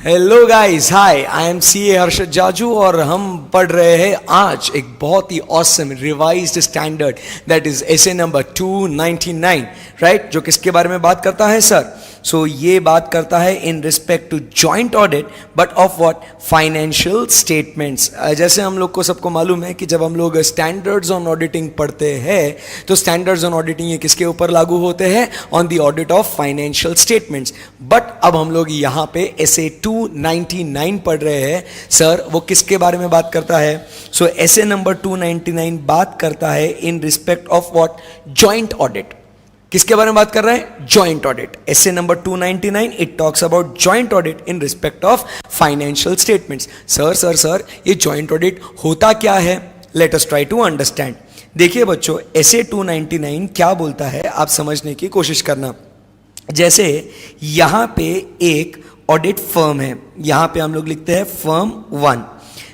Hello guys, hi, I am CA Harshad Jaju और हम पढ़ रहे हैं आज एक बहुत ही awesome revised standard that is SA number 299, right, जो किसके बारे में बात करता है सर? सो ये बात करता है in respect to joint audit but of what, financial statements. जैसे हम लोग को सबको मालूम है कि जब हम लोग स्टैंडर्ड्स ऑन ऑडिटिंग पढ़ते हैं तो स्टैंडर्ड्स ऑन ऑडिटिंग ये किसके ऊपर लागू होते हैं? On the audit of financial statements. But अब हम लोग यहाँ पे एसे 299 पढ़ रहे हैं सर, वो किसके बारे में बात करता है? सो एसे नंबर 299 बात करता है in respect of what, joint audit. किसके बारे में बात कर रहे हैं? Joint audit. SA number 299 it talks about joint audit in respect of financial statements. Sir ये जॉइंट ऑडिट होता क्या है? Let us try to understand. देखिए बच्चों, एसे 299 क्या बोलता है आप समझने की कोशिश करना। जैसे यहां पे एक ऑडिट फर्म है, यहां पे हम लोग लिखते हैं फर्म 1,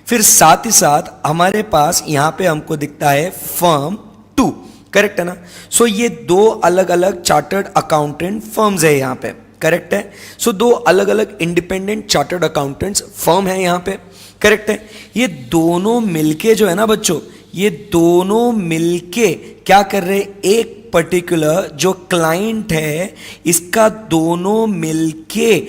फिर साथ ही साथ हमारे पास यहां पे हमको दिखता है फर्म 2, करेक्ट है ना? सो ये दो अलग अलग चार्टर्ड अकाउंटेंट फर्म्स है यहां पे, करेक्ट है? सो दो अलग अलग इंडिपेंडेंट चार्टर्ड अकाउंटेंट्स फर्म है यहां पे, करेक्ट है? ये दोनों मिलके जो है ना बच्चों, ये दोनों मिलके क्या कर रहे हैं? एक पर्टिकुलर जो क्लाइंट है इसका दोनों मिलके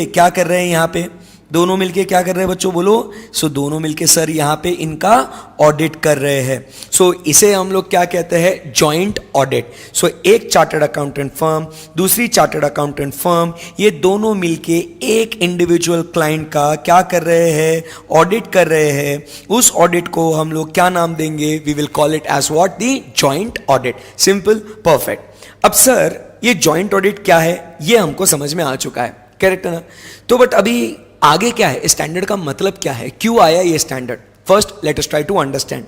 क्या कर रहे हैं यहां पे? दोनों मिलके क्या कर रहे हैं बच्चों, बोलो? सो दोनों मिलके सर यहां पे इनका ऑडिट कर रहे हैं। सो इसे हम लोग क्या कहते हैं? Joint audit. सो एक चार्टर्ड अकाउंटेंट फर्म, दूसरी चार्टर्ड अकाउंटेंट फर्म, ये दोनों मिलके एक इंडिविजुअल क्लाइंट का क्या कर रहे हैं? ऑडिट कर रहे हैं। उस ऑडिट को हम लोग क्या नाम देंगे? We will call it as what, the joint audit. Simple, perfect. अब सर ये जॉइंट ऑडिट क्या है ये हमको समझ में आ चुका है, करेक्ट है ना? तो बट अभी आगे क्या है? स्टैंडर्ड का मतलब क्या है? क्यों आया ये standard? First let us try to understand.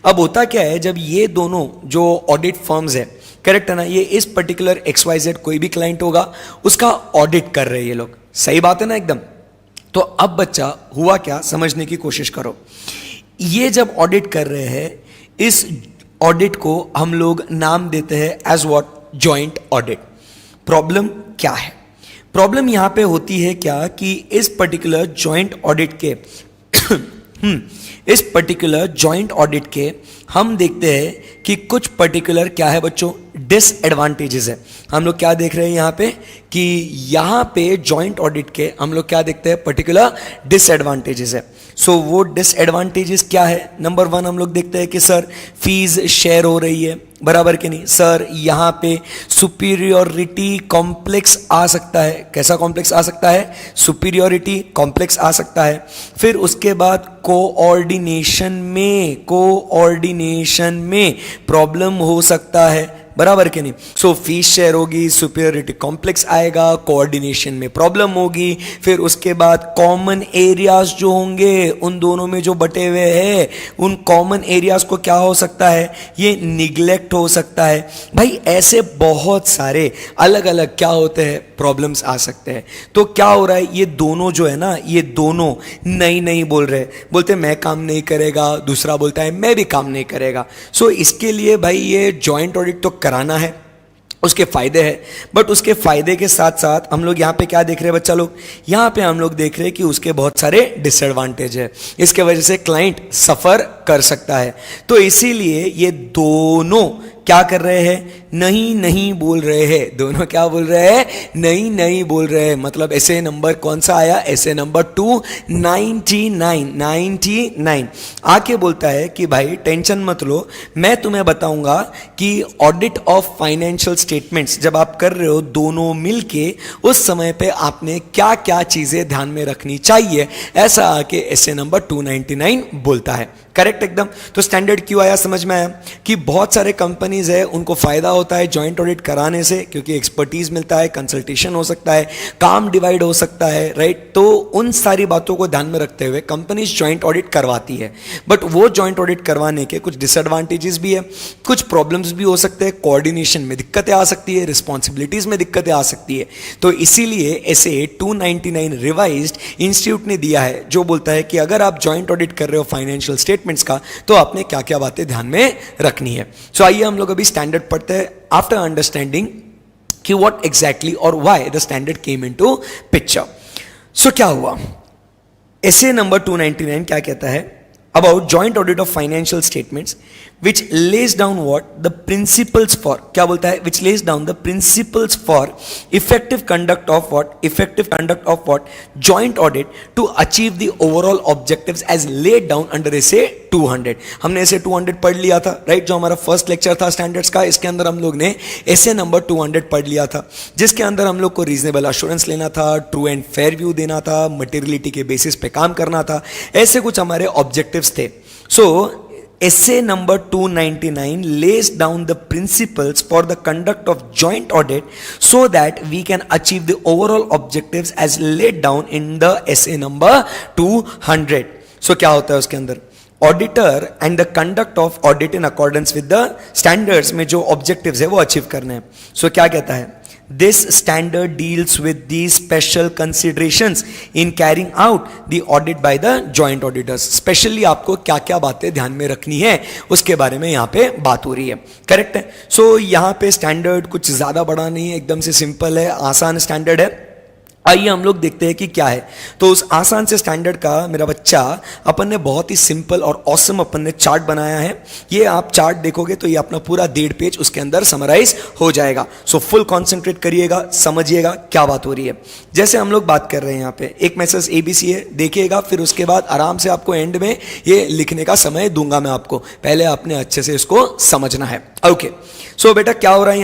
अब होता क्या है, जब ये दोनों जो ऑडिट फर्म्स है, करेक्ट है ना, ये इस पर्टिकुलर XYZ कोई भी क्लाइंट होगा उसका ऑडिट कर रहे हैं ये लोग, सही बात है ना एकदम? तो अब बच्चा हुआ क्या, समझने की कोशिश करो। ये जब ऑडिट कर रहे हैं, इस ऑडिट को हम लोग नाम देते हैं as what, joint audit. Problem क्या है? प्रॉब्लम यहां पे होती है क्या कि इस पर्टिकुलर जॉइंट ऑडिट के हम देखते हैं कि कुछ पर्टिकुलर क्या है बच्चों, डिसएडवांटेजेस है। हम लोग क्या देख रहे हैं यहां पे कि यहां पे जॉइंट ऑडिट के हम लोग क्या देखते हैं? पर्टिकुलर डिसएडवांटेजेस है। सो वो डिसएडवांटेजेस क्या है? नंबर 1 हम लोग देखते हैं कि सर फीस शेयर हो रही है, बराबर के नहीं? सर यहां पे सुपीरियोरिटी कॉम्प्लेक्स आ सकता है। कैसा कॉम्प्लेक्स आ सकता है? सुपीरियोरिटी कॉम्प्लेक्स आ सकता है। फिर उसके बाद कोऑर्डिनेशन में प्रॉब्लम हो सकता है, बराबर के नहीं? सो फीस शेयर होगी, सुपीरियोरिटी कॉम्प्लेक्स आएगा, कोऑर्डिनेशन में प्रॉब्लम होगी। फिर उसके बाद कॉमन एरियाज जो होंगे उन दोनों में जो बटे हुए हैं, उन कॉमन एरियाज को क्या हो सकता है? ये निग्लेक्ट हो सकता है। भाई ऐसे बहुत सारे अलग अलग क्या होते हैं? प्रॉब्लम्स आ सकते हैं। तो क्या हो रहा है, ये दोनों जो है ना, ये दोनों नहीं बोल रहे, बोलते मैं काम नहीं करेगा, दूसरा बोलता है मैं भी काम नहीं करेगा। सो इसके लिए भाई ये जॉइंट ऑडिट तो कराना है, उसके फायदे हैं, बट उसके फायदे के साथ साथ हम लोग यहाँ पे क्या देख रहे हैं बच्चा लोग? यहाँ पे हम लोग देख रहे हैं कि उसके बहुत सारे डिसएडवांटेज है। इसके वजह से क्लाइंट सफर कर सकता है। तो इसीलिए ये दोनों क्या कर रहे हैं? नहीं बोल रहे हैं। दोनों क्या बोल रहे हैं? नहीं बोल रहे हैं। मतलब ऐसे नंबर कौन सा आया? ऐसे नंबर 299 आके बोलता है कि भाई टेंशन मत लो, मैं तुम्हें बताऊंगा कि ऑडिट ऑफ फाइनेंशियल स्टेटमेंट्स जब आप कर रहे हो दोनों मिलके, उस समय पे आपने क्या क्या चीजें ध्यान में रखनी चाहिए, ऐसा आके ऐसे नंबर 299 बोलता है, करेक्ट एकदम? तो स्टैंडर्ड क्यों आया समझ में आया कि बहुत सारे कंपनीज है उनको फायदा होता है जॉइंट ऑडिट कराने से, क्योंकि एक्सपर्टीज मिलता है, कंसल्टेशन हो सकता है, काम डिवाइड हो सकता है, राइट? तो उन सारी बातों को ध्यान में रखते हुए कंपनीज जॉइंट ऑडिट करवाती है। बट वो जॉइंट ऑडिट करवाने के कुछ डिसएडवांटेजेस भी है, कुछ प्रॉब्लम्स भी हो सकते हैं, कोऑर्डिनेशन में दिक्कतें आ सकती है, रिस्पॉन्सिबिलिटीज में दिक्कतें आ सकती है। तो इसीलिए ऐसे 299 रिवाइज्ड इंस्टीट्यूट ने दिया है जो बोलता है कि अगर आप जॉइंट ऑडिट कर रहे हो फाइनेंशियल स्टेटमेंट्स का, तो आपने क्या क्या बातें ध्यान में रखनी है। सो आइए हम लोग अभी स्टैंडर्ड पढ़ते हैं आफ्टर अंडरस्टैंडिंग कि व्हाट एग्जैक्टली और why the standard came into picture. So क्या हुआ, एसे नंबर 299 क्या कहता है, about joint audit of financial statements which lays down what the principles for, क्या बोलता है, which lays down the principles for effective conduct of what joint audit to achieve the overall objectives as laid down under SA 200। हमने एसे 200 पढ़ लिया था, right, जो हमारा first lecture था स्टैंडर्ड्स का, इसके अंदर हम लोग ने एसे नंबर 200 पढ़ लिया था, जिसके अंदर हम लोग को रीजनेबल अश्योरेंस लेना था, ट्रू एंड फेयर व्यू देना था, मटेरियलिटी के बेसिस पे काम करना था, ऐसे कुछ हमारे ऑब्जेक्टिव्स थे। सो essay number 299 lays down the principles for the conduct of joint audit so that we can achieve the overall objectives as laid down in the essay number 200. So क्या होता है उसके अंदर, auditor and the conduct of audit in accordance with the standards में जो objectives है वो achieve करने हैं। सो क्या कहता है, this standard deals with these special considerations in carrying out the audit by the joint auditors. Specially आपको क्या क्या बातें ध्यान में रखनी है उसके बारे में यहाँ पे बात हो रही है, करेक्ट है। सो यहाँ पे स्टैंडर्ड कुछ ज्यादा बड़ा नहीं है, एकदम से सिंपल है, आसान स्टैंडर्ड है। आइए हम लोग देखते हैं कि क्या है। तो उस आसान से स्टैंडर्ड का मेरा बच्चा अपन ने बहुत ही सिंपल और ऑसम अपन ने चार्ट बनाया है। ये आप चार्ट देखोगे तो ये अपना पूरा 1.5 पेज उसके अंदर समराइज हो जाएगा। सो फुल कॉन्सेंट्रेट करिएगा, समझिएगा क्या बात हो रही है। जैसे हम लोग बात कर रहे हैं यहाँ पे एक मैसेज ABC है, देखिएगा, फिर उसके बाद आराम से आपको एंड में ये लिखने का समय दूंगा मैं आपको, पहले आपने अच्छे से इसको समझना है। ओके, सो बेटा क्या हो रहा है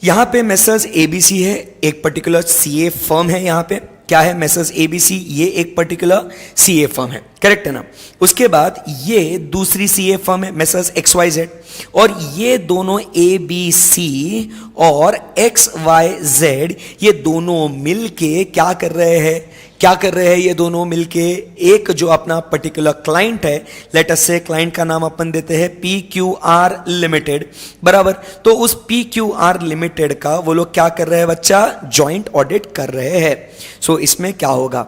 यहाँ पे मैसेज ABC है, एक पर्टिकुलर CA फर्म है। यहाँ पे क्या है, मैसेज ABC, ये एक पर्टिकुलर CA फर्म है, करेक्ट है ना। उसके बाद ये दूसरी CA फर्म है मैसेज XYZ, और ये दोनों ABC और XYZ ये दोनों मिलके क्या कर रहे हैं, ये दोनों मिलके एक जो अपना पर्टिकुलर क्लाइंट है, लेट अस से क्लाइंट का नाम अपन देते हैं PQR लिमिटेड, बराबर। तो उस PQR लिमिटेड का वो लोग क्या कर रहे हैं बच्चा, जॉइंट ऑडिट कर रहे हैं। सो इसमें क्या होगा,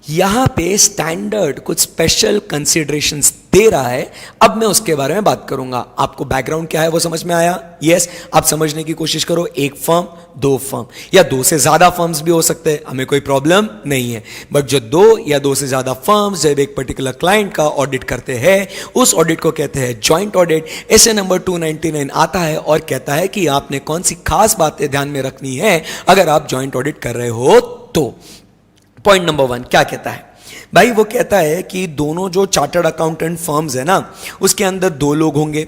यहां पे स्टैंडर्ड कुछ स्पेशल कंसीडरेशंस दे रहा है। अब मैं उसके बारे में बात करूंगा। आपको बैकग्राउंड क्या है वो समझ में आया? यस, आप समझने की कोशिश करो। एक फर्म, 2 फर्म या 2 से ज्यादा फर्म्स भी हो सकते हैं, हमें कोई प्रॉब्लम नहीं है। बट जो 2 या 2 से ज्यादा फर्म्स जब एक पर्टिकुलर क्लाइंट का ऑडिट करते हैं, उस ऑडिट को कहते हैं जॉइंट ऑडिट। ऐसे नंबर 299 आता है और कहता है कि आपने कौन सी खास बातें ध्यान में रखनी है अगर आप जॉइंट ऑडिट कर रहे हो तो। पॉइंट नंबर 1 क्या कहता है भाई, वो कहता है कि दोनों जो चार्टर्ड अकाउंटेंट फर्म्स है ना, उसके अंदर 2 लोग होंगे।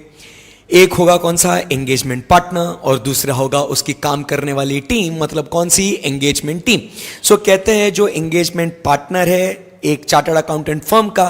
एक होगा कौन सा, एंगेजमेंट पार्टनर, और दूसरा होगा उसकी काम करने वाली टीम, मतलब कौन सी, एंगेजमेंट टीम। सो कहते हैं जो एंगेजमेंट पार्टनर है एक चार्टर्ड अकाउंटेंट फर्म का,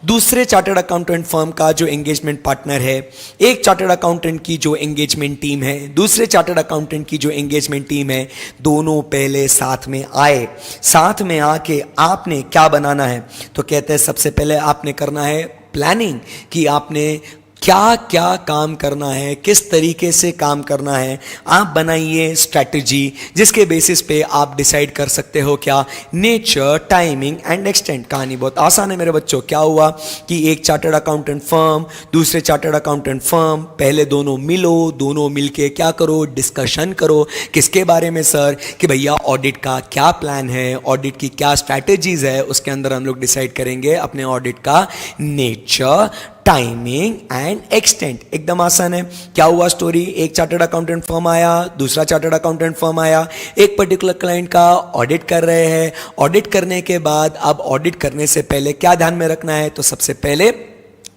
दूसरे चार्टर्ड अकाउंटेंट फर्म का जो एंगेजमेंट पार्टनर है, एक चार्टर्ड अकाउंटेंट की जो एंगेजमेंट टीम है, दूसरे चार्टर्ड अकाउंटेंट की जो एंगेजमेंट टीम है, दोनों पहले साथ में आए। साथ में आके आपने क्या बनाना है, तो कहते हैं सबसे पहले आपने करना है प्लानिंग, कि आपने क्या क्या काम करना है, किस तरीके से काम करना है। आप बनाइए स्ट्रैटेजी जिसके बेसिस पे आप डिसाइड कर सकते हो क्या, नेचर, टाइमिंग एंड एक्सटेंट। कहानी बहुत आसान है मेरे बच्चों। क्या हुआ कि एक चार्टर्ड अकाउंटेंट फर्म, दूसरे चार्टर्ड अकाउंटेंट फर्म, पहले दोनों मिलो, दोनों मिलके क्या करो, डिस्कशन करो। किसके बारे में सर, कि भैया ऑडिट का क्या प्लान है, ऑडिट की क्या स्ट्रैटेजीज है, उसके अंदर हम लोग डिसाइड करेंगे अपने ऑडिट का नेचर, टाइमिंग एंड एक्सटेंट। एकदम आसान है। क्या हुआ स्टोरी, एक चार्टर्ड अकाउंटेंट फर्म आया, दूसरा चार्टर्ड अकाउंटेंट फर्म आया, एक पर्टिकुलर क्लाइंट का ऑडिट कर रहे हैं। ऑडिट करने के बाद अब ऑडिट करने से पहले क्या ध्यान में रखना है, तो सबसे पहले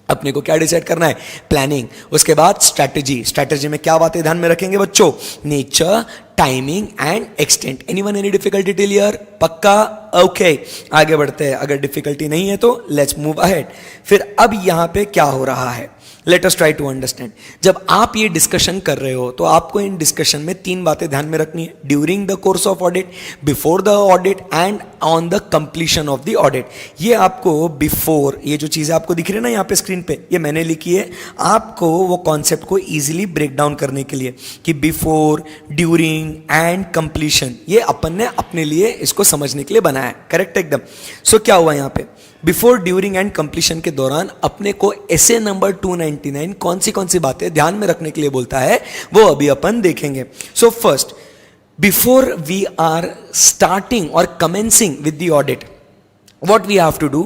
अपने को क्या डिसाइड करना है, प्लानिंग। उसके बाद स्ट्रैटेजी। स्ट्रैटेजी में क्या बातें ध्यान में रखेंगे बच्चों, nature, timing and extent. Anyone any difficulty till here? पक्का? ओके, आगे बढ़ते हैं। अगर डिफिकल्टी नहीं है तो लेट्स मूव अहेड। फिर अब यहां पे क्या हो रहा है, let us try to understand. जब आप ये डिस्कशन कर रहे हो तो आपको इन डिस्कशन में 3 बातें ध्यान में रखनी है, during the course of audit, before the audit and on the completion of the audit. ये आपको बिफोर, ये जो चीजें आपको दिख रही है ना यहाँ पे स्क्रीन पे, ये मैंने लिखी है आपको वो कॉन्सेप्ट को इजीली ब्रेक डाउन करने के लिए, कि बिफोर, ड्यूरिंग एंड कंप्लीशन, ये अपन ने अपने लिए इसको समझने के लिए बनाया है। करेक्ट एकदम। सो क्या हुआ यहाँ पे, बिफोर, ड्यूरिंग एंड कंप्लीशन के दौरान अपने को ऐसे नंबर 299 कौन सी बातें ध्यान में रखने के लिए बोलता है, वो अभी अपन देखेंगे। So first, Before we are starting or commencing with the audit, what we have to do,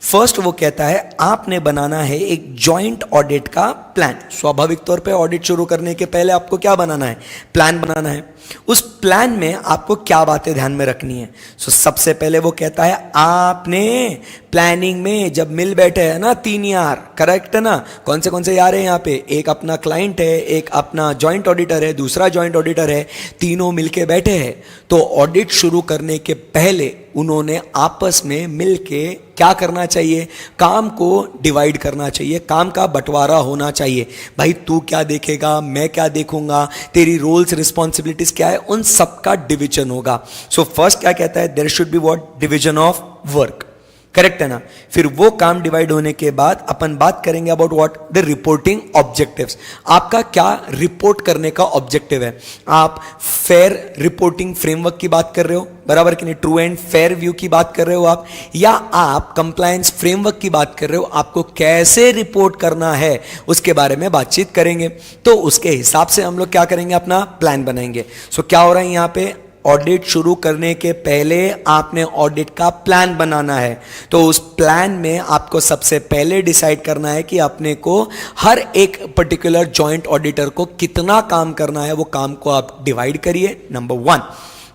first वो कहता है आपने बनाना है एक जॉइंट ऑडिट का प्लान। स्वाभाविक तौर पे ऑडिट शुरू करने के पहले आपको क्या बनाना है, प्लान बनाना है। उस प्लान में आपको क्या बातें ध्यान में रखनी है। सबसे पहले वो कहता है आपने प्लानिंग में जब मिल बैठे हैं ना तीन यार, करेक्ट है ना, कौन से यार हैं यहाँ पे, एक अपना क्लाइंट है, एक अपना जॉइंट ऑडिटर है, दूसरा जॉइंट ऑडिटर है, तीनों मिलके बैठे हैं। तो ऑडिट शुरू करने के पहले उन्होंने आपस में मिलके क्या करना चाहिए, काम को डिवाइड करना चाहिए, काम का बंटवारा होना चाहिए। भाई तू क्या देखेगा, मैं क्या देखूंगा, तेरी रोल्स रिस्पॉन्सिबिलिटीज क्या है, उन सबका डिवीजन होगा। सो फर्स्ट क्या कहता है, there should be what, division of work, correct है ना। फिर वो काम डिवाइड होने के बाद अपन बात करेंगे about what, the reporting objectives. आपका क्या रिपोर्ट करने का ऑब्जेक्टिव है। आप फेयर रिपोर्टिंग फ्रेमवर्क की बात कर रहे हो, बराबर कि नहीं, ट्रू एंड फेयर व्यू की बात कर रहे हो आप, या आप कंप्लायंस फ्रेमवर्क की बात कर रहे हो, आपको कैसे रिपोर्ट करना है उसके बारे में बातचीत करेंगे। तो उसके हिसाब से हम लोग क्या करेंगे, अपना प्लान बनाएंगे। सो क्या हो रहा है यहाँ पे, ऑडिट शुरू करने के पहले आपने ऑडिट का प्लान बनाना है। तो उस प्लान में आपको सबसे पहले डिसाइड करना है कि अपने को हर एक पर्टिकुलर जॉइंट ऑडिटर को कितना काम करना है, वो काम को आप डिवाइड करिए, नंबर 1।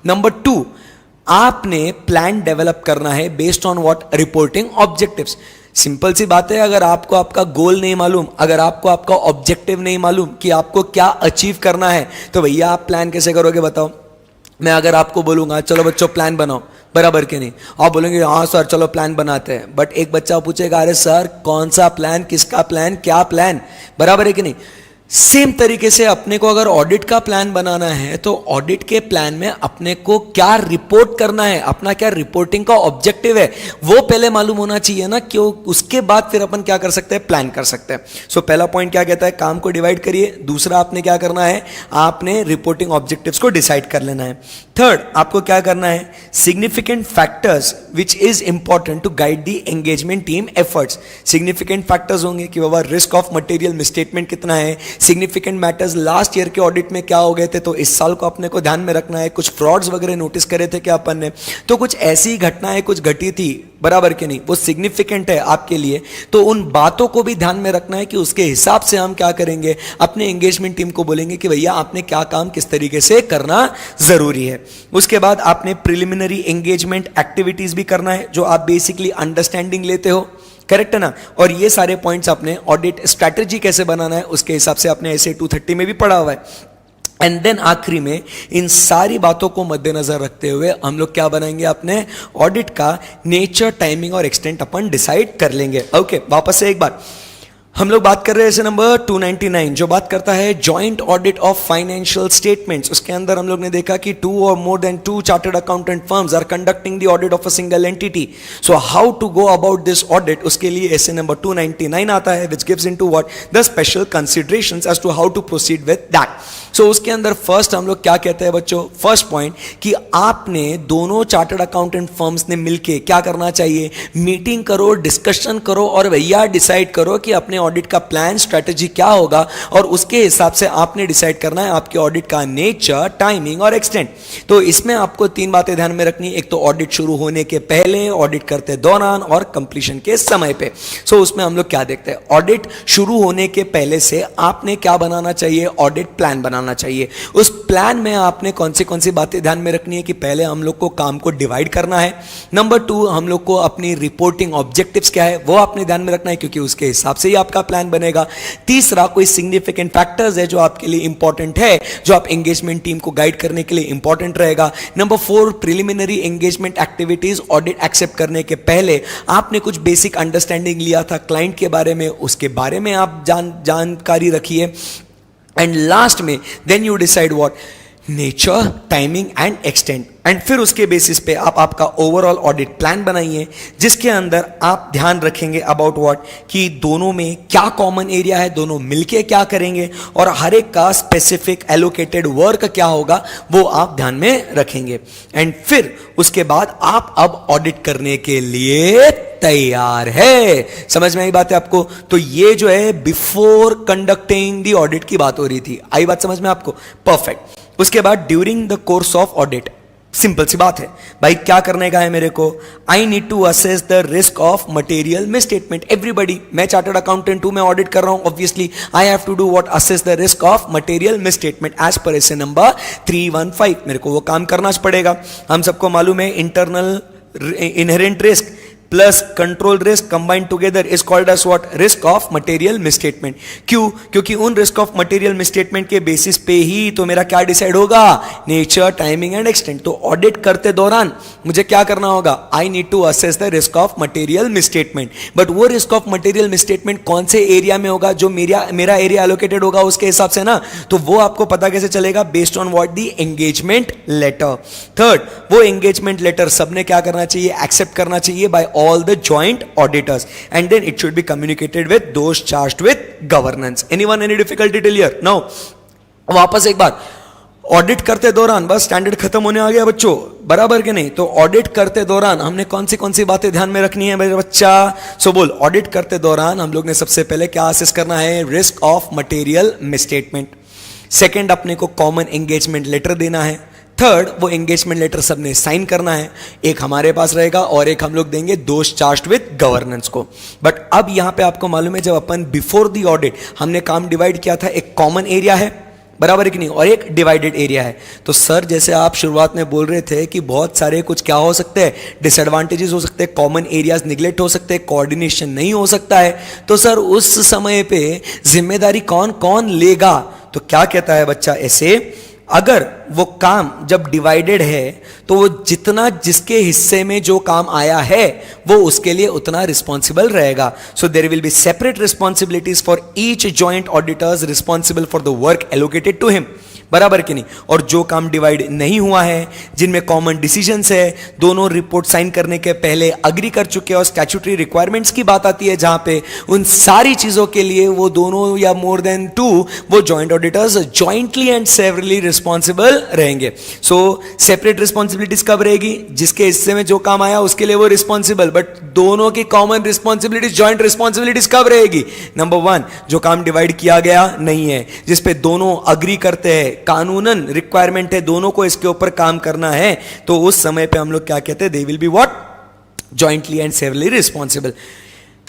नंबर 2, आपने प्लान डेवलप करना है based on what, reporting objectives. Simple सी बात है, अगर आपको आपका गोल नहीं मालूम, अगर आपको आपका ऑब्जेक्टिव नहीं मालूम कि आपको क्या अचीव करना है, तो भैया आप प्लान कैसे करोगे बताओ। मैं अगर आपको बोलूंगा चलो बच्चों प्लान बनाओ, बराबर के नहीं, आप बोलेंगे हाँ सर चलो प्लान बनाते हैं, बट एक बच्चा पूछेगा अरे सर कौन सा प्लान, किसका प्लान, क्या प्लान, बराबर है कि नहीं। सेम तरीके से अपने को अगर ऑडिट का प्लान बनाना है तो ऑडिट के प्लान में अपने को क्या रिपोर्ट करना है, अपना क्या रिपोर्टिंग का ऑब्जेक्टिव है, वो पहले मालूम होना चाहिए ना, क्यों, उसके बाद फिर अपन क्या कर सकते हैं, प्लान कर सकते हैं। सो पहला पॉइंट क्या कहता है, काम को डिवाइड करिए। दूसरा आपने क्या करना है, आपने रिपोर्टिंग ऑब्जेक्टिव्स को डिसाइड कर लेना है। थर्ड, आपको क्या करना है, significant factors which is important to guide the engagement team efforts. Significant factors होंगे कि बाबा रिस्क ऑफ मटेरियल मिसस्टेटमेंट कितना है, सिग्निफिकेंट मैटर्स लास्ट ईयर के ऑडिट में क्या हो गए थे तो इस साल को अपने को ध्यान में रखना है, कुछ फ्रॉड्स वगैरह नोटिस करे थे क्या अपन ने, तो कुछ ऐसी घटनाएं कुछ घटी थी, बराबर के नहीं, वो सिग्निफिकेंट है आपके लिए, तो उन बातों को भी ध्यान में रखना है कि उसके हिसाब से हम क्या करेंगे, अपने एंगेजमेंट टीम को बोलेंगे कि भैया आपने क्या काम किस तरीके से करना जरूरी है। उसके बाद आपने प्रिलिमिनरी एंगेजमेंट एक्टिविटीज भी करना है, जो आप बेसिकली अंडरस्टैंडिंग लेते हो, करेक्ट है ना। और ये सारे पॉइंट्स आपने ऑडिट स्ट्रैटेजी कैसे बनाना है उसके हिसाब से आपने ऐसे 230 में भी पढ़ा हुआ है। एंड देन आखिरी में इन सारी बातों को मद्देनजर रखते हुए हम लोग क्या बनाएंगे, अपने ऑडिट का नेचर, टाइमिंग और एक्सटेंट अपन डिसाइड कर लेंगे। ओके, वापस से एक बार हम लोग बात कर रहे हैं ऐसे नंबर 299 जो बात करता है joint audit of financial statements. उसके अंदर हम लोग ने देखा कि 2 or more than 2 chartered accountant firms are conducting the audit of a single entity. So how to go about this audit, उसके लिए ऐसे नंबर 299 आता है which gives into what, the special considerations as to how to proceed with that. So उसके अंदर first हम लोग क्या कहते हैं बच्चों, फर्स्ट पॉइंट कि आपने दोनों चार्टर्ड अकाउंटेंट फर्म्स ने मिलके क्या करना चाहिए, मीटिंग करो, डिस्कशन करो और भैया डिसाइड करो कि अपने ऑडिट का प्लान, स्ट्रेटजी क्या होगा, और उसके हिसाब से आपने डिसाइड करना है आपके ऑडिट का नेचर, टाइमिंग और एक्सटेंट। तो इसमें आपको 3 बातें ध्यान में रखनी, एक तो ऑडिट शुरू होने के पहले, ऑडिट करते दौरान और कंप्लीशन के समय पे। सो उसमें हम लोग क्या देखते हैं, ऑडिट शुरू होने के पहले से आपने क्या बनाना चाहिए, ऑडिट प्लान बनाना चाहिए। उस प्लान में आपने कौन सी बातें ध्यान में रखनी है कि पहले हम लोग को काम को डिवाइड करना है। नंबर 2, हम लोग को अपनी रिपोर्टिंग ऑब्जेक्टिव्स क्या है वो आपने ध्यान में रखना है, क्योंकि उसके हिसाब से ही आपका प्लान बनेगा। तीसरा, कोई सिग्निफिकेंट फैक्टर्स है जो आपके लिए इंपॉर्टेंट है, जो आप एंगेजमेंट टीम को गाइड करने के लिए इंपॉर्टेंट रहेगा। Number 4, preliminary engagement activities, audit accept करने के पहले आपने कुछ बेसिक अंडरस्टैंडिंग लिया था क्लाइंट के बारे में, उसके बारे में आप जानकारी रखिए। एंड लास्ट में then you decide what, nature, timing and extent. And फिर उसके बेसिस पे आप आपका ओवरऑल ऑडिट प्लान बनाइए, जिसके अंदर आप ध्यान रखेंगे अबाउट व्हाट कि दोनों में क्या कॉमन एरिया है, दोनों मिलके क्या करेंगे और हर एक का स्पेसिफिक एलोकेटेड वर्क क्या होगा वो आप ध्यान में रखेंगे। एंड फिर उसके बाद आप अब ऑडिट करने के लिए तैयार है। समझ में आई बात है आपको? तो ये जो है बिफोर कंडक्टिंग द ऑडिट की बात हो रही थी, आई बात समझ में आपको? परफेक्ट। उसके बाद during the course of audit, simple सी बात है भाई, क्या करने का है मेरे को, I need to assess the risk of material misstatement. Everybody, मैं चार्टर्ड अकाउंटेंट हूं, मैं ऑडिट कर रहा हूं, obviously I have to do what, assess the risk of material misstatement as per SA number 315। मेरे को वो काम करना पड़ेगा। हम सबको मालूम है internal inherent risk plus control risk combined together is called as what, risk of material misstatement. क्यों? क्योंकि उन रिस्क ऑफ मटेरियल मिसस्टेटमेंट के बेसिस पे ही तो मेरा क्या डिसाइड होगा, नेचर, टाइमिंग एंड एक्सटेंट। तो ऑडिट करते दौरान मुझे क्या करना होगा, I need to assess the risk of material misstatement. But वो रिस्क ऑफ मटेरियल मिसस्टेटमेंट कौन से एरिया में होगा, जो मेरा एरिया एलोकेटेड होगा उसके हिसाब से ना, तो वो आपको पता कैसे चलेगा, based on what, the engagement letter. Third, वो एंगेजमेंट लेटर सबने क्या करना चाहिए, एक्सेप्ट करना चाहिए by all the joint auditors, and then it should be communicated with those charged with governance. Anyone any difficulty till here? Now वापस एक बार, audit करते दौरान, बस स्टैंडर्ड खत्म होने आ गया बच्चों, बराबर के नहीं, तो ऑडिट करते दौरान हमने कौन सी बातें ध्यान में रखनी है मेरे बच्चा, सो बोल। ऑडिट करते दौरान हम लोग ने सबसे पहले क्या असेस करना है, risk of material misstatement. Second, अपने को कॉमन एंगेजमेंट लेटर देना है। थर्ड, वो एंगेजमेंट लेटर सबने साइन करना है, एक हमारे पास रहेगा और एक हम लोग देंगे दोस्त चार्ज्ड विद गवर्नेंस को। बट अब यहां पे आपको मालूम है, जब अपन बिफोर द ऑडिट हमने काम डिवाइड किया था, एक कॉमन एरिया है, बराबर कि नहीं, और एक डिवाइडेड एरिया है। तो सर जैसे आप शुरुआत में बोल रहे थे कि बहुत सारे कुछ क्या हो सकते हैं, डिसएडवांटेजेस हो सकते हैं, कॉमन एरियाज निगलेक्ट हो सकते हैं, कोऑर्डिनेशन नहीं हो सकता है, तो सर उस समय पे जिम्मेदारी कौन कौन लेगा? तो क्या कहता है बच्चा, ऐसे अगर वो काम जब डिवाइडेड है तो वो जितना जिसके हिस्से में जो काम आया है वो उसके लिए उतना रिस्पॉन्सिबल रहेगा। So there will be separate responsibilities for each joint auditors responsible for the work allocated to him, बराबर कि नहीं। और जो काम डिवाइड नहीं हुआ है, जिनमें कॉमन डिसीजंस है, दोनों रिपोर्ट साइन करने के पहले अग्री कर चुके हैं, और स्टैट्यूटरी रिक्वायरमेंट्स की बात आती है जहां पे उन सारी चीजों के लिए वो दोनों या मोर देन टू वो joint auditors jointly and severally responsible रहेंगे। सो सेपरेट रिस्पॉन्सिबिलिटीज कब रहेगी, जिसके हिस्से में जो काम आया उसके लिए वो रिस्पॉन्सिबल, बट दोनों की कॉमन रिस्पॉन्सिबिलिटीज, जॉइंट रिस्पॉन्सिबिलिटीज कब रहेगी? नंबर वन, जो काम डिवाइड किया गया नहीं है, जिसपे दोनों अग्री करते हैं, कानूनन रिक्वायरमेंट है दोनों को इसके ऊपर काम करना है, तो उस समय पे हम लोग क्या कहते हैं, they will be what, jointly and severally responsible.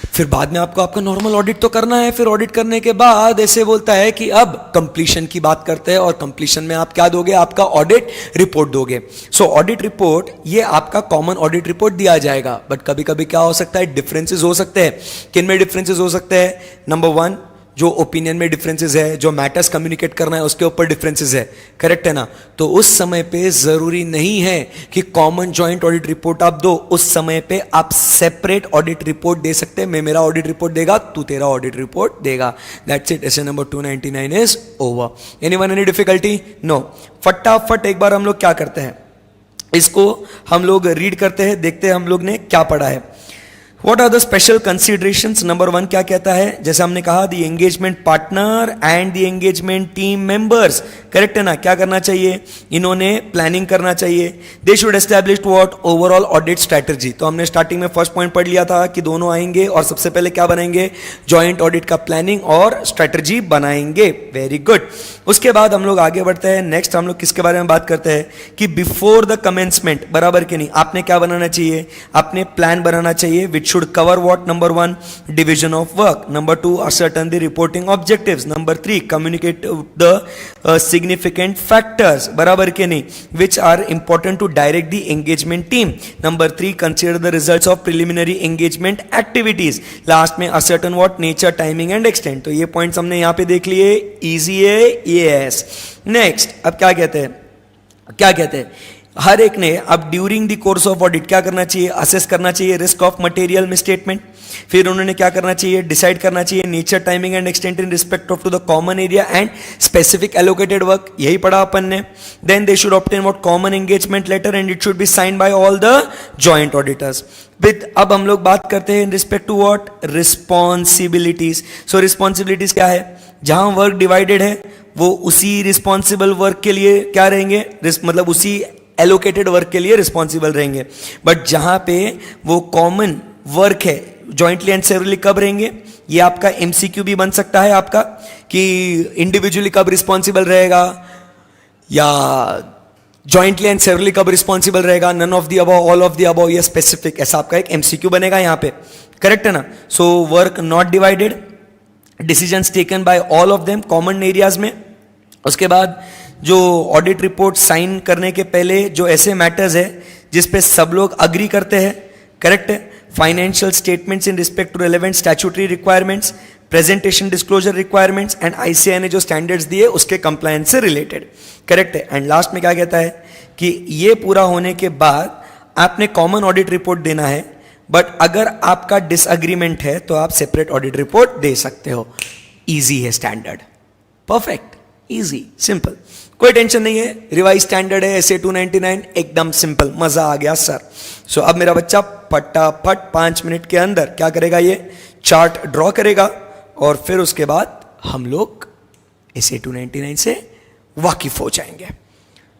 फिर बाद में आपको आपका नॉर्मल ऑडिट तो करना है। फिर ऑडिट करने के बाद ऐसे बोलता है कि अब कंप्लीशन की बात करते हैं, और कंप्लीशन में आप क्या दोगे, आपका ऑडिट रिपोर्ट दोगे। सो ऑडिट रिपोर्ट, ये आपका कॉमन ऑडिट रिपोर्ट दिया जाएगा। बट कभी कभी क्या हो सकता है, डिफरेंसेस हो सकते हैं। किन में डिफरेंसेस हो सकते हैं? नंबर वन, जो ओपिनियन में डिफरेंसेस है, जो मैटर्स कम्युनिकेट करना है उसके ऊपर डिफरेंसेस है, करेक्ट है ना। तो उस समय पे जरूरी नहीं है कि कॉमन जॉइंट ऑडिट रिपोर्ट आप दो, उस समय पे आप सेपरेट ऑडिट रिपोर्ट दे सकते हैं। मैं मेरा ऑडिट रिपोर्ट देगा, तू तेरा ऑडिट रिपोर्ट देगा, that's it. SA number 299 is over. Anyone any difficulty? No. फटाफट एक बार हम लोग क्या करते हैं, इसको हम लोग रीड करते हैं, देखते हैं हम लोग ने क्या पढ़ा है। What are the special considerations? Number one क्या कहता है, जैसे हमने कहा, the engagement partner and the engagement team members, correct है ना। क्या करना चाहिए, इन्होंने प्लानिंग करना चाहिए। They should establish what, overall audit strategy. तो हमने स्टार्टिंग में फर्स्ट पॉइंट पढ़ लिया था कि दोनों आएंगे और सबसे पहले क्या बनाएंगे, जॉइंट ऑडिट का प्लानिंग और स्ट्रैटेजी बनाएंगे। Very good. उसके बाद हम लोग आगे बढ़ते हैं। नेक्स्ट हम लोग किसके बारे में बात करते हैं कि बिफोर द कमेंसमेंट, बराबर के नहीं, आपने क्या बनाना चाहिए, आपने प्लान बनाना चाहिए विच should cover what? Number one, division of work. Number two, ascertain the reporting objectives. Number three, communicate the significant factors, बराबर के नहीं, which are important to direct the engagement team. Number three, consider the results of preliminary engagement activities. Last में ascertain what, nature, timing and extent. तो ये points हमने यहाँ पे देख लिए, easy है, yes. Next, अब क्या कहते हैं, हर एक ने अब during the course of audit क्या करना चाहिए, असेस करना चाहिए रिस्क ऑफ मटेरियल मिसस्टेटमेंट। फिर उन्होंने क्या करना चाहिए, डिसाइड करना चाहिए nature, timing and extent in respect of to the common area and specific allocated work, यही पढ़ा अपन ने। Then they should obtain what, common engagement letter and it should be signed by all the joint auditors. With अब हम लोग बात करते हैं in respect to what, responsibilities. So responsibilities क्या है, जहां वर्क डिवाइडेड है वो उसी रिस्पॉन्सिबल वर्क के लिए क्या रहेंगे, मतलब उसी एलोकेटेड वर्क के लिए रिस्पॉन्सिबल रहेंगे। बट जहां पे वो कॉमन वर्क है, जॉइंटली एंड सेवरली कब रहेंगे, ये आपका एमसीक्यू भी बन सकता है आपका, कि इंडिविजुअली कब रिस्पॉन्सिबल रहेगा, या जॉइंटली एंड सेवरली कब रिस्पॉन्सिबल रहेगा, none of the above, all of the above, या स्पेसिफिक, ऐसा आपका एक एमसीक्यू बनेगा यहाँ पे, करेक्ट है ना. So work not divided, decisions taken by all of them common areas में. उसके बाद जो ऑडिट रिपोर्ट साइन करने के पहले जो ऐसे मैटर्स है जिस पे सब लोग अग्री करते हैं, करेक्ट है. Financial statements in respect to relevant statutory requirements, presentation disclosure requirements and ICAI ने जो स्टैंडर्ड्स दिए उसके कंप्लायंस से रिलेटेड, करेक्ट है. एंड लास्ट में क्या कहता है कि ये पूरा होने के बाद आपने कॉमन ऑडिट रिपोर्ट देना है, बट अगर आपका डिसएग्रीमेंट है तो आप सेपरेट ऑडिट रिपोर्ट दे सकते हो. इजी है स्टैंडर्ड, परफेक्ट, इजी, सिंपल, कोई टेंशन नहीं है. रिवाइज स्टैंडर्ड है SA 299, एकदम सिंपल, मजा आ गया सर. सो अब मेरा बच्चा फटाफट 5 मिनट के अंदर क्या करेगा, ये चार्ट ड्रॉ करेगा और फिर उसके बाद हम लोग SA 299 से वाकिफ हो जाएंगे.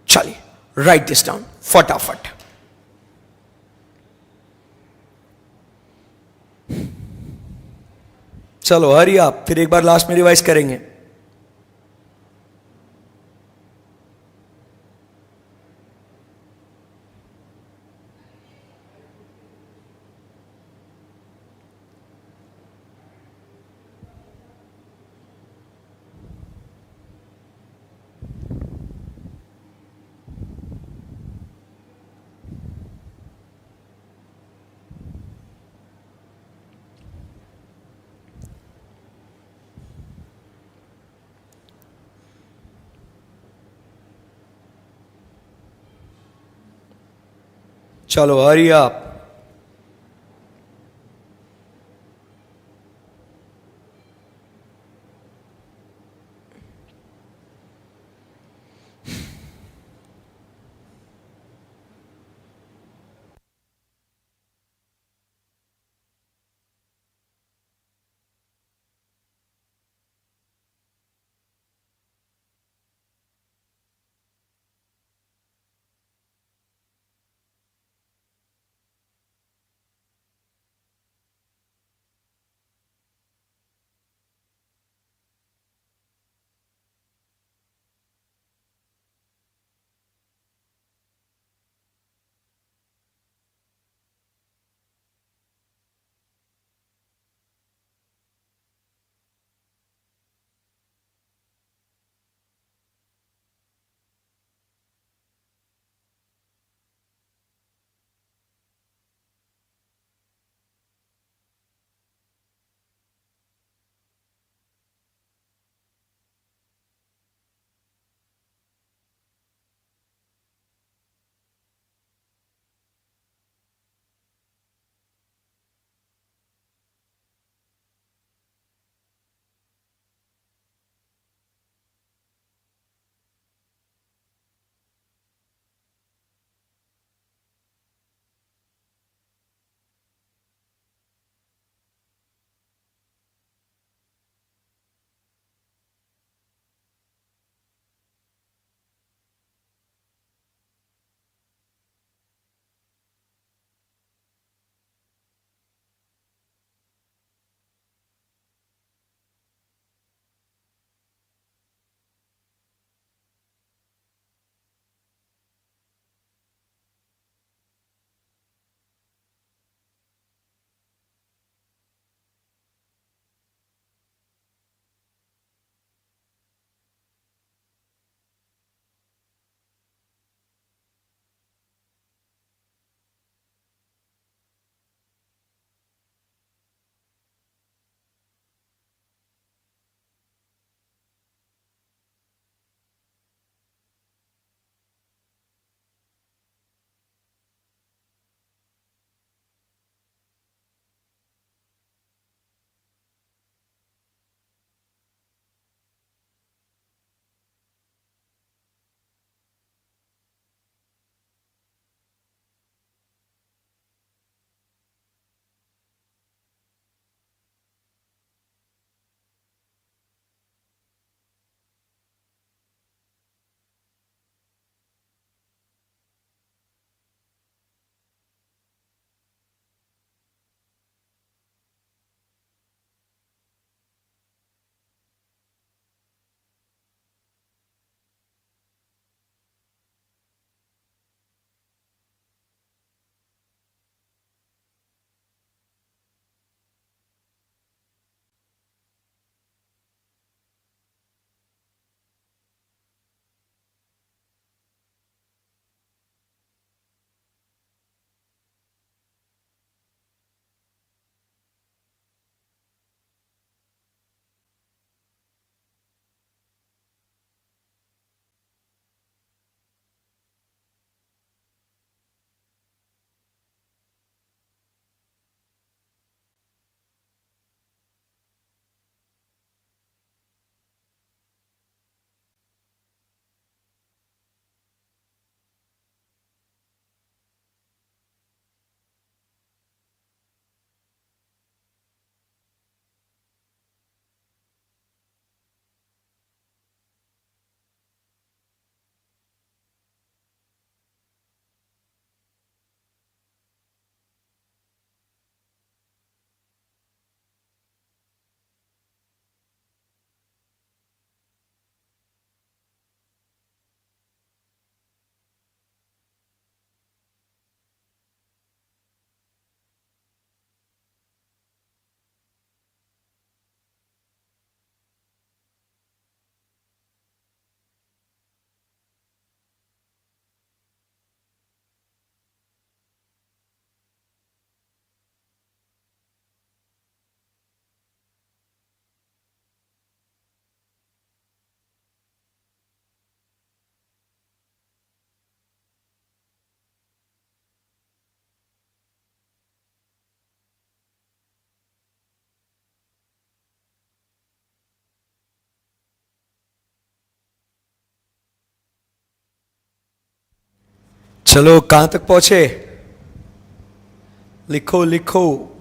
चलिए राइट दिस डाउन फटाफट. चलो हरी आप, फिर एक बार लास्ट में रिवाइज करेंगे. चलो हरी आप. चलो कहां तक पहुंचे? लिखो लिखो।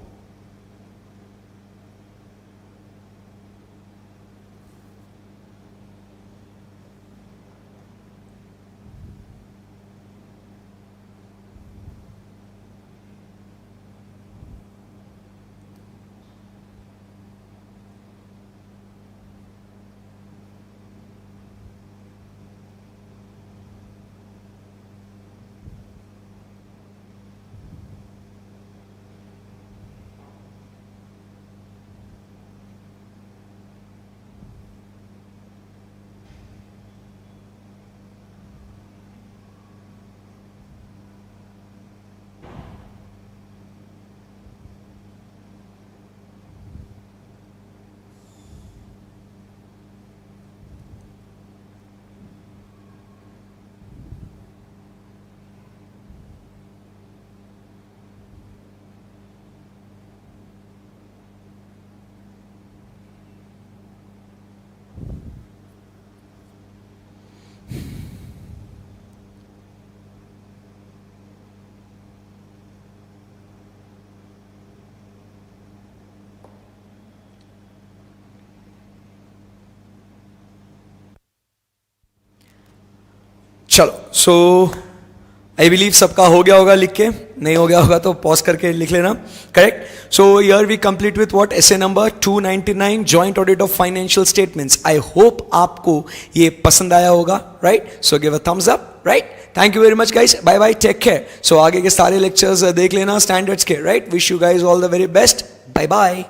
चलो, सो आई बिलीव सबका हो गया होगा लिख के, नहीं हो गया होगा तो पॉज करके लिख लेना. Correct. So here we complete with what SA number 299 joint audit of financial statements. I hope आपको ये पसंद आया होगा. Right. So give a thumbs up. Right. Thank you very much guys. Bye bye. Take care. So आगे के सारे lectures देख लेना स्टैंडर्ड्स के. Right. Wish you guys all the very best. Bye bye.